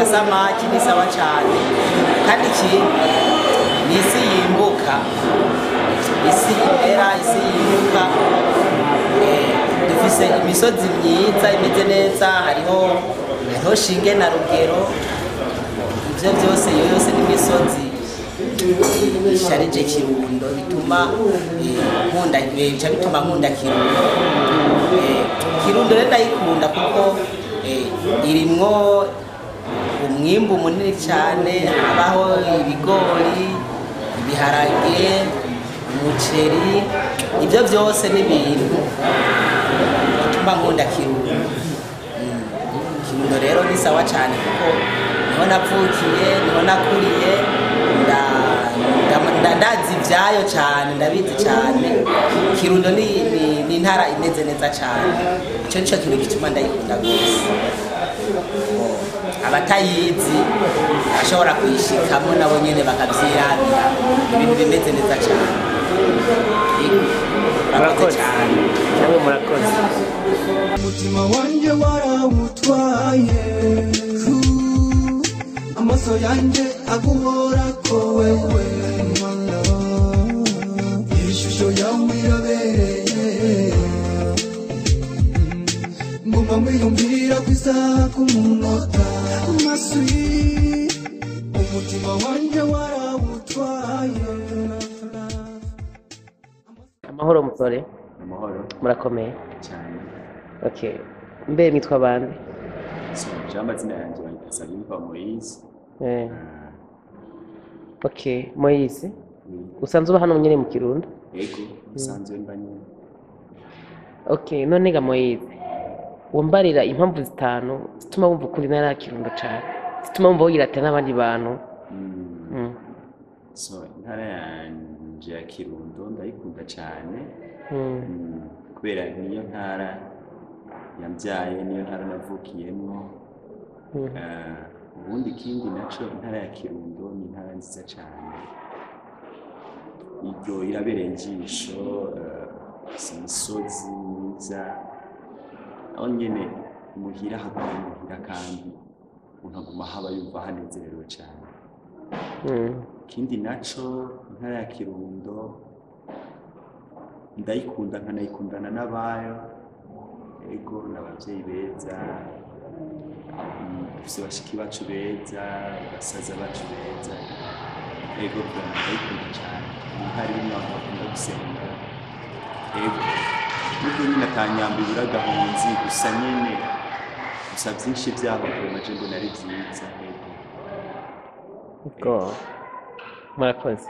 agasamaki ni sawa cyane kandi ikindi ni isi yimbuka isi imera isi yimbuka dufise imisozi myiza imeze neza hariho shinge na rugero ivyo byose yose n'imisozi isharije Kirundo bituma nkunda Kirundo rero ndayikunda kuko irimwo umwimbu munini cyane habaho ibigori ibiharage umuceri ibyo byose n'ibintu bituma nkunda Kirundo rero ni sawa cyane kuko niho navukiye niho nakuriye ndazi ibyayo cyane ndabizi cyane Kirundo ni intara imeze neza cyane icyo nicyo kintu gituma ndayikunda rwose abatayizi bashobora kuyishikamo nabo nyine bakabyirabira ibintu bimeze neza cyane murakoze cyane namwe murakoze umutima wanjye warawutwaye amaso yanjye aguhora ko wewe ishusho yawe irabereye nguma mwiyumvira ku isaha ku munota maswi umutima wanjye warawutwaye. amahoro musore amahoro murakomeye cyane okay mbe mitwa bande amazina yanjye bayitsa yitwa Moise okay Moise usanzwe uba hano nyine mu Kirundo yego usanzwe mba nyine okay none ga Moise wambarira impamvu zitanu zituma wumva ukuri nara Kirundo cyane zituma wumva wirata n'abandi bantu so intara yanje ya Kirundo ndayikunda cyane kubera niyo ntara yambyaye niyo ntara navukiyemo ubundi kindi naco intara ya Kirundo ni intara nziza cyane iryo irabereye injisho imisozi myiza aho nyene muhira haguma muhira kandi unkaguma haba yumva hanezerewe cyane kindi naco intara ya Kirundo ndayikunda nkanayikundana n'abayo ego n'abavyeyi beza dufise bashiki bacu beza basaza bacu beza ego ndayikunda cyane hari n'abantu bakunda gusenga ego nuko nyine atanyamba ibiragahunzi gusa nyene gusa byinshi byabo bimaje ngo nari byiza ego go murakoze